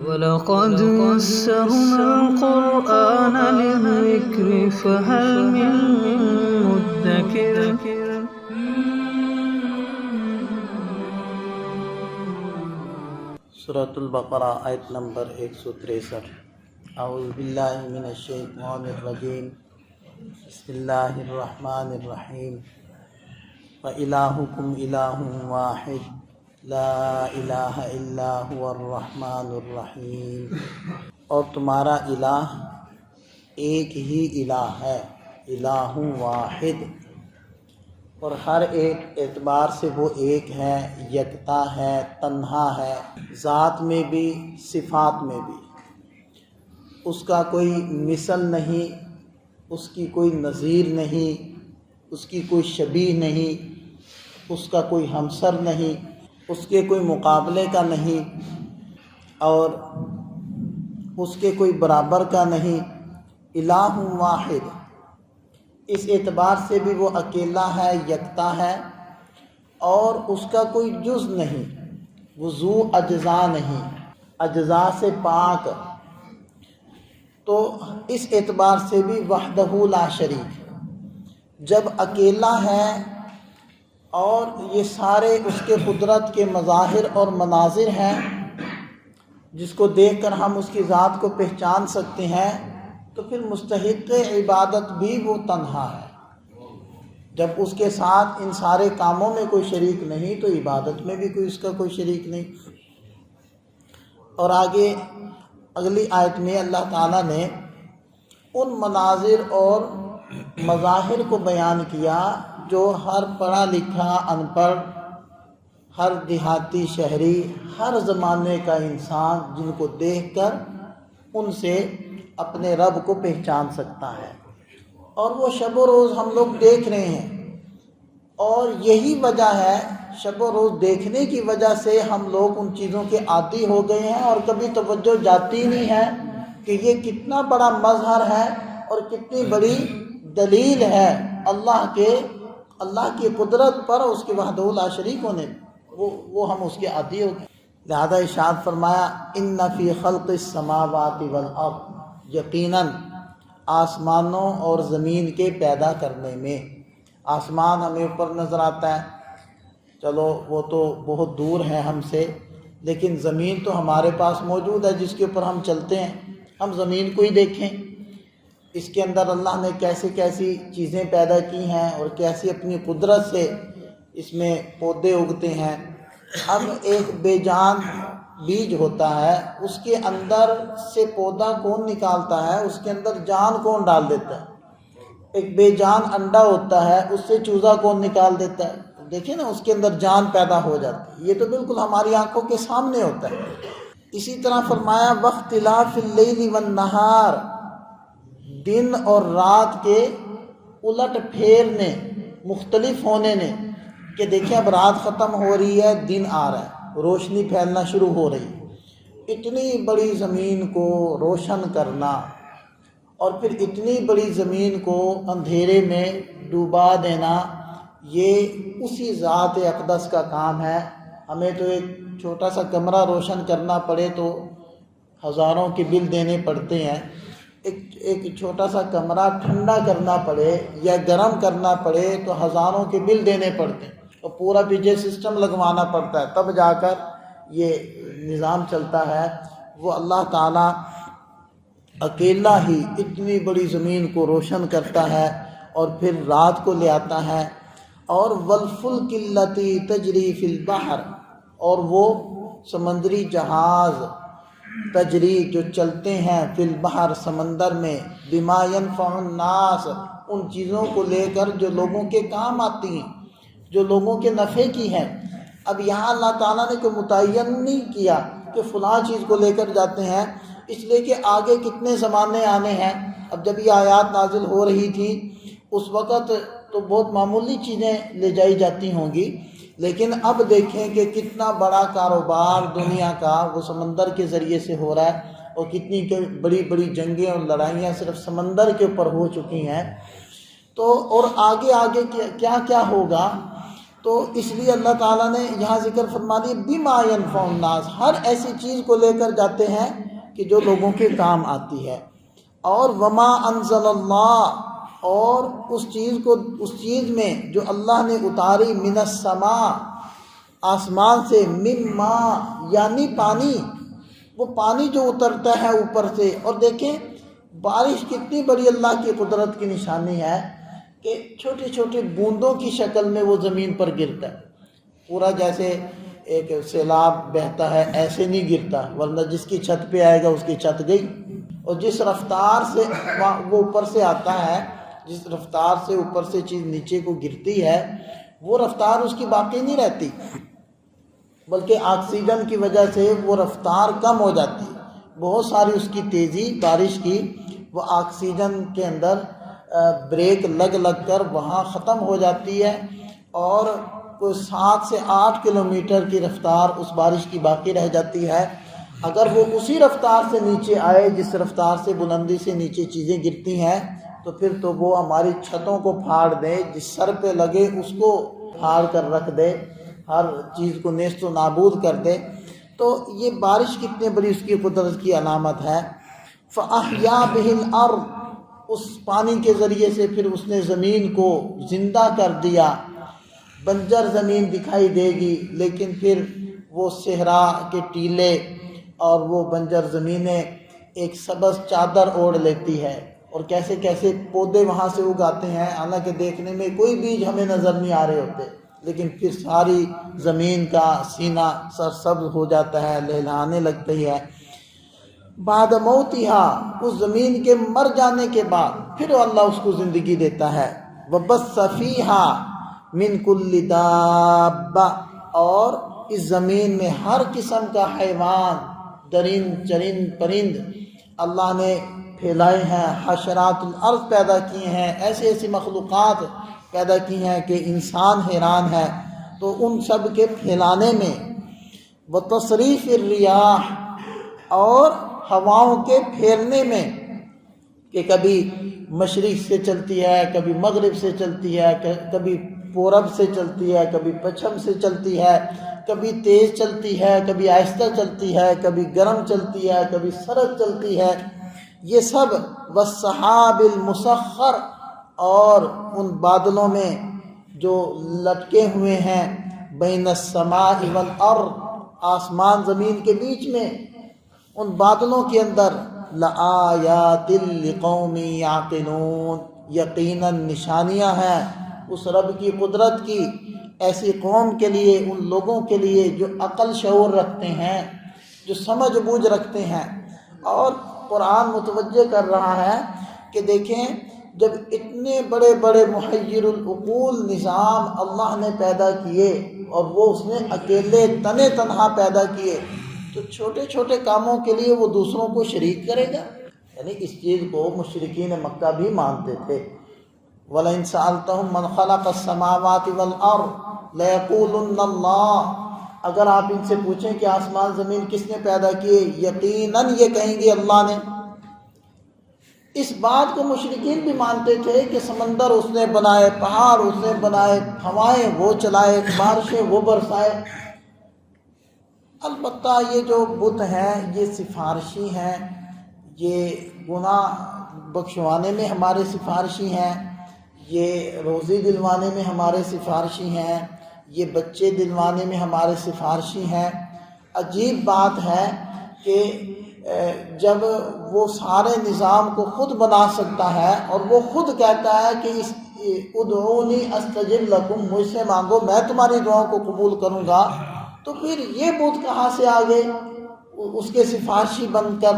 وَلَقَدْ يَسَّرْنَا الْقُرْآنَ لِلذِّكْرِ فَهَلْ مِن مُّدَّكِرٍ۔ سورۃ البقرہ آیت نمبر 163۔ اعوذ باللہ من الشیطان الرجیم، بسم اللہ الرحمن الرحیم۔ وَإِلَٰهُكُمْ إِلَٰهٌ وَاحِدٌ لا الہ الا هو الرحمن الرحیم۔ اور تمہارا الہ ایک ہی الہ ہے، الہ واحد، اور ہر ایک اعتبار سے وہ ایک ہے، یکتا ہے، تنہا ہے، ذات میں بھی صفات میں بھی۔ اس کا کوئی مثل نہیں، اس کی کوئی نظیر نہیں، اس کی کوئی شبیہ نہیں، اس کا کوئی ہمسر نہیں، اس کے کوئی مقابلے کا نہیں، اور اس کے کوئی برابر کا نہیں۔ الہ واحد، اس اعتبار سے بھی وہ اکیلا ہے، یکتا ہے، اور اس کا کوئی جز نہیں، وہ ذو اجزاء نہیں، اجزاء سے پاک۔ تو اس اعتبار سے بھی وحدہ لا شریک، جب اکیلا ہے اور یہ سارے اس کے قدرت کے مظاہر اور مناظر ہیں جس کو دیکھ کر ہم اس کی ذات کو پہچان سکتے ہیں، تو پھر مستحق عبادت بھی وہ تنہا ہے۔ جب اس کے ساتھ ان سارے کاموں میں کوئی شریک نہیں تو عبادت میں بھی کوئی اس کا کوئی شریک نہیں۔ اور آگے اگلی آیت میں اللہ تعالیٰ نے ان مناظر اور مظاہر کو بیان کیا جو ہر پڑھا لکھا ان پڑھ، ہر دیہاتی شہری، ہر زمانے کا انسان جن کو دیکھ کر ان سے اپنے رب کو پہچان سکتا ہے۔ اور وہ شب و روز ہم لوگ دیکھ رہے ہیں، اور یہی وجہ ہے، شب و روز دیکھنے کی وجہ سے ہم لوگ ان چیزوں کے عادی ہو گئے ہیں، اور کبھی توجہ جاتی نہیں ہے کہ یہ کتنا بڑا مظہر ہے اور کتنی بڑی دلیل ہے اللہ کی قدرت پر، اس کے وحدہ لا شریک ہونے، وہ ہم اس کے عادی ہو گئے۔ لہذا ارشاد فرمایا، ان فی خلق السماوات والارض، یقیناً آسمانوں اور زمین کے پیدا کرنے میں۔ آسمان ہمیں اوپر نظر آتا ہے، چلو وہ تو بہت دور ہے ہم سے، لیکن زمین تو ہمارے پاس موجود ہے جس کے اوپر ہم چلتے ہیں۔ ہم زمین کو ہی دیکھیں، اس کے اندر اللہ نے کیسی کیسی چیزیں پیدا کی ہیں اور کیسی اپنی قدرت سے اس میں پودے اگتے ہیں۔ اب ایک بے جان بیج ہوتا ہے، اس کے اندر سے پودا کون نکالتا ہے، اس کے اندر جان کون ڈال دیتا ہے؟ ایک بے جان انڈا ہوتا ہے، اس سے چوزا کون نکال دیتا ہے؟ دیکھیں نا، اس کے اندر جان پیدا ہو جاتی ہے۔ یہ تو بالکل ہماری آنکھوں کے سامنے ہوتا ہے۔ اسی طرح فرمایا، واختلاف اللیل والنہار، دن اور رات کے الٹ پھیرنے، مختلف ہونے نے، کہ دیکھیں اب رات ختم ہو رہی ہے، دن آ رہا ہے، روشنی پھیلنا شروع ہو رہی ہے۔ اتنی بڑی زمین کو روشن کرنا اور پھر اتنی بڑی زمین کو اندھیرے میں ڈوبا دینا، یہ اسی ذات اقدس کا کام ہے۔ ہمیں تو ایک چھوٹا سا کمرہ روشن کرنا پڑے تو ہزاروں کے بل دینے پڑتے ہیں، ایک چھوٹا سا کمرہ ٹھنڈا کرنا پڑے یا گرم کرنا پڑے تو ہزاروں کے بل دینے پڑتے ہیں، اور پورا پیچھے سسٹم لگوانا پڑتا ہے، تب جا کر یہ نظام چلتا ہے۔ وہ اللہ تعالیٰ اکیلا ہی اتنی بڑی زمین کو روشن کرتا ہے اور پھر رات کو لے آتا ہے۔ اور والفلک التی تجری فی البحر، اور وہ سمندری جہاز تجری جو چلتے ہیں فی البحر، سمندر میں، بما ینفع الناس، ان چیزوں کو لے کر جو لوگوں کے کام آتی ہیں، جو لوگوں کے نفع کی ہیں۔ اب یہاں اللہ تعالیٰ نے کوئی متعین نہیں کیا کہ فلاں چیز کو لے کر جاتے ہیں، اس لیے کہ آگے کتنے زمانے آنے ہیں۔ اب جب یہ آیات نازل ہو رہی تھی اس وقت تو بہت معمولی چیزیں لے جائی جاتی ہوں گی، لیکن اب دیکھیں کہ کتنا بڑا کاروبار دنیا کا وہ سمندر کے ذریعے سے ہو رہا ہے، اور کتنی بڑی بڑی جنگیں اور لڑائیاں صرف سمندر کے اوپر ہو چکی ہیں۔ تو اور آگے کیا کیا ہوگا، تو اس لیے اللہ تعالیٰ نے یہاں ذکر فرما دیا بما ينفع الناس، ہر ایسی چیز کو لے کر جاتے ہیں کہ جو لوگوں کے کام آتی ہے۔ اور وما انزل اللہ، اور اس چیز میں جو اللہ نے اتاری من السماء، آسمان سے، مما یعنی پانی، وہ پانی جو اترتا ہے اوپر سے۔ اور دیکھیں بارش کتنی بڑی اللہ کی قدرت کی نشانی ہے کہ چھوٹے چھوٹے بوندوں کی شکل میں وہ زمین پر گرتا ہے، پورا جیسے ایک سیلاب بہتا ہے ایسے نہیں گرتا، ورنہ جس کی چھت پہ آئے گا اس کی چھت گئی۔ اور جس رفتار سے وہ اوپر سے آتا ہے، جس رفتار سے اوپر سے چیز نیچے کو گرتی ہے، وہ رفتار اس کی باقی نہیں رہتی، بلکہ آکسیجن کی وجہ سے وہ رفتار کم ہو جاتی ہے۔ بہت ساری اس کی تیزی بارش کی وہ آکسیجن کے اندر بریک لگ کر وہاں ختم ہو جاتی ہے، اور کوئی 7 سے 8 کلومیٹر کی رفتار اس بارش کی باقی رہ جاتی ہے۔ اگر وہ اسی رفتار سے نیچے آئے جس رفتار سے بلندی سے نیچے چیزیں گرتی ہیں، تو پھر تو وہ ہماری چھتوں کو پھاڑ دے، جس سر پہ لگے اس کو پھاڑ کر رکھ دے، ہر چیز کو نیست و نابود کر دے۔ تو یہ بارش کتنے بڑی اس کی قدرت کی علامت ہے۔ فَأَحْيَا بِهِ الْأَرْضَ، اس پانی کے ذریعے سے پھر اس نے زمین کو زندہ کر دیا۔ بنجر زمین دکھائی دے گی، لیکن پھر وہ صحرا کے ٹیلے اور وہ بنجر زمینیں ایک سبز چادر اوڑھ لیتی ہے، اور کیسے کیسے پودے وہاں سے اگاتے ہیں، حالانکہ دیکھنے میں کوئی بیج ہمیں نظر نہیں آ رہے ہوتے، لیکن پھر ساری زمین کا سینہ سرسبز ہو جاتا ہے، لہلہانے لگتی ہے۔ بعد موتہا، اس زمین کے مر جانے کے بعد پھر اللہ اس کو زندگی دیتا ہے۔ وبث فیہا من کل دابہ، اور اس زمین میں ہر قسم کا حیوان، درند چرند پرند اللہ نے پھیلائے ہیں، حشرات الارض پیدا کیے ہیں، ایسی ایسی مخلوقات پیدا کی ہیں کہ انسان حیران ہے۔ تو ان سب کے پھیلانے میں، وتصریف الریاح، اور ہواؤں کے پھیرنے میں، کہ کبھی مشرق سے چلتی ہے، کبھی مغرب سے چلتی ہے، کبھی پورب سے چلتی ہے، کبھی پچھم سے چلتی ہے، کبھی تیز چلتی ہے، کبھی آہستہ چلتی ہے، کبھی گرم چلتی ہے، کبھی سرد چلتی ہے، یہ سب والسحاب المسخر، اور ان بادلوں میں جو لٹکے ہوئے ہیں، بین السماء والارض، آسمان زمین کے بیچ میں، ان بادلوں کے اندر لآیات لقوم یعقلون، یقیناً نشانیاں ہیں اس رب کی قدرت کی ایسی قوم کے لیے، ان لوگوں کے لیے جو عقل شعور رکھتے ہیں، جو سمجھ بوجھ رکھتے ہیں۔ اور قرآن متوجہ کر رہا ہے کہ دیکھیں جب اتنے بڑے بڑے محیر العقول نظام اللہ نے پیدا کیے، اور وہ اس نے اکیلے تنہا پیدا کیے، تو چھوٹے چھوٹے کاموں کے لیے وہ دوسروں کو شریک کرے گا؟ یعنی اس چیز کو مشرکین مکہ بھی مانتے تھے۔ وَلَئِن سَأَلْتَهُم مَّنْ خَلَقَ السَّمَاوَاتِ وَالْأَرْضَ لَيَقُولُنَّ اللَّهُ، اگر آپ ان سے پوچھیں کہ آسمان زمین کس نے پیدا کیے، یقیناً یہ کہیں گے اللہ نے۔ اس بات کو مشرکین بھی مانتے تھے کہ سمندر اس نے بنائے، پہاڑ اس نے بنائے، ہوائیں وہ چلائے، بارشیں وہ برسائے۔ البتہ یہ جو بت ہیں یہ سفارشی ہیں، یہ گناہ بخشوانے میں ہمارے سفارشی ہیں، یہ روزی دلوانے میں ہمارے سفارشی ہیں، یہ بچے دلوانے میں ہمارے سفارشی ہیں۔ عجیب بات ہے کہ جب وہ سارے نظام کو خود بنا سکتا ہے، اور وہ خود کہتا ہے کہ ادعونی استجب لکم، مجھ سے مانگو میں تمہاری دعاؤں کو قبول کروں گا، تو پھر یہ بت کہاں سے آ گئے اس کے سفارشی بن کر؟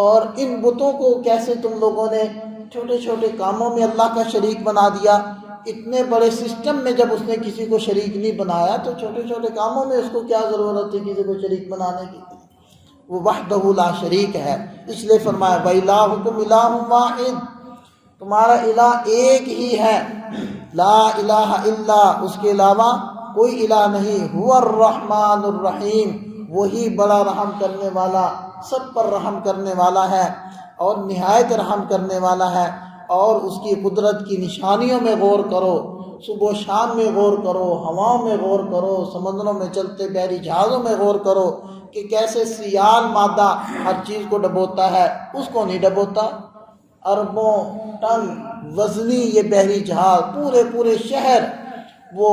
اور ان بتوں کو کیسے تم لوگوں نے چھوٹے چھوٹے کاموں میں اللہ کا شریک بنا دیا؟ اتنے بڑے سسٹم میں جب اس نے کسی کو شریک نہیں بنایا، تو چھوٹے چھوٹے کاموں میں اس کو کیا ضرورت ہے کسی کو شریک بنانے کی؟ وہ وحدہ لا شریک ہے۔ اس لیے فرمایا وَإِلَٰهُكُمْ إِلَٰهٌ وَاحِدٌ، تمہارا الہ ایک ہی ہے، لا الہ الا، اس کے علاوہ کوئی الہ نہیں، هو الرحمن الرحیم، وہی بڑا رحم کرنے والا، سب پر رحم کرنے والا ہے، اور نہایت رحم کرنے والا ہے۔ اور اس کی قدرت کی نشانیوں میں غور کرو، صبح و شام میں غور کرو، ہواؤں میں غور کرو، سمندروں میں چلتے بحری جہازوں میں غور کرو کہ کیسے سیال مادہ ہر چیز کو ڈبوتا ہے، اس کو نہیں ڈبوتا۔ اربوں ٹن وزنی یہ بحری جہاز، پورے شہر وہ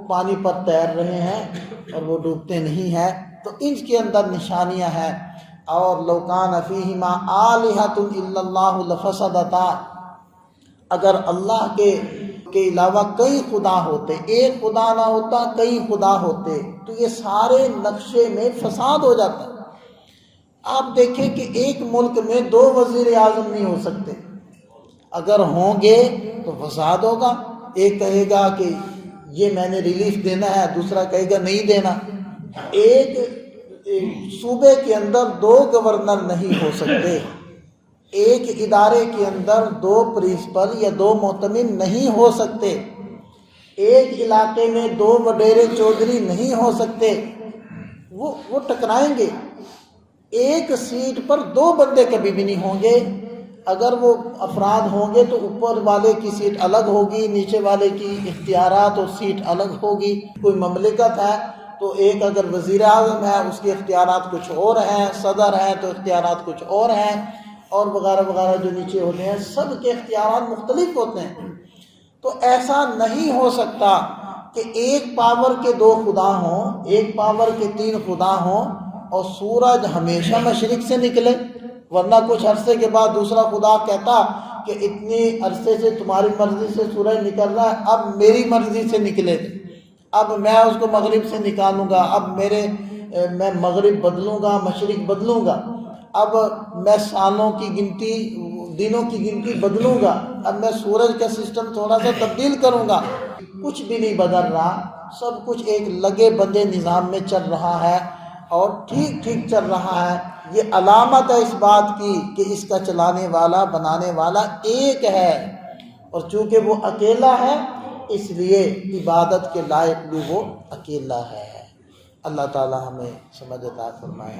پانی پر تیر رہے ہیں اور وہ ڈوبتے نہیں ہیں۔ تو ان کے اندر نشانیاں ہیں۔ اور لو کان فیہما آلہۃ الا اللہ لفسدتا، اگر اللہ کے علاوہ کئی خدا ہوتے، ایک خدا نہ ہوتا، کئی خدا ہوتے، تو یہ سارے نقشے میں فساد ہو جاتا۔ آپ دیکھیں کہ ایک ملک میں 2 وزیر اعظم نہیں ہو سکتے، اگر ہوں گے تو فساد ہوگا۔ ایک کہے گا کہ یہ میں نے ریلیف دینا ہے، دوسرا کہے گا نہیں دینا۔ ایک صوبے کے اندر 2 گورنر نہیں ہو سکتے، ایک ادارے کے اندر 2 پرنسپل یا 2 محتمم نہیں ہو سکتے، ایک علاقے میں 2 وڈیرے چودھری نہیں ہو سکتے، وہ ٹکرائیں گے۔ ایک سیٹ پر 2 بندے کبھی بھی نہیں ہوں گے۔ اگر وہ افراد ہوں گے تو اوپر والے کی سیٹ الگ ہوگی، نیچے والے کی اختیارات اور سیٹ الگ ہوگی۔ کوئی مملکت ہے تو ایک اگر وزیر اعظم ہے اس کے اختیارات کچھ اور ہیں، صدر ہیں تو اختیارات کچھ اور ہیں، اور وغیرہ وغیرہ جو نیچے ہوتے ہیں سب کے اختیارات مختلف ہوتے ہیں۔ تو ایسا نہیں ہو سکتا کہ ایک پاور کے 2 خدا ہوں، ایک پاور کے 3 خدا ہوں اور سورج ہمیشہ مشرق سے نکلے، ورنہ کچھ عرصے کے بعد دوسرا خدا کہتا کہ اتنی عرصے سے تمہاری مرضی سے سورج نکل رہا ہے، اب میری مرضی سے نکلے، اب میں اس کو مغرب سے نکالوں گا، اب میں مغرب بدلوں گا، مشرق بدلوں گا، اب میں سالوں کی گنتی، دنوں کی گنتی بدلوں گا، اب میں سورج کا سسٹم تھوڑا سا تبدیل کروں گا۔ کچھ بھی نہیں بدل رہا، سب کچھ ایک لگے بندے نظام میں چل رہا ہے اور ٹھیک چل رہا ہے۔ یہ علامت ہے اس بات کی کہ اس کا چلانے والا، بنانے والا ایک ہے، اور چونکہ وہ اکیلا ہے اس لیے عبادت کے لائق بھی وہ اکیلا ہے۔ اللہ تعالی ہمیں سمجھ عطا فرمائے۔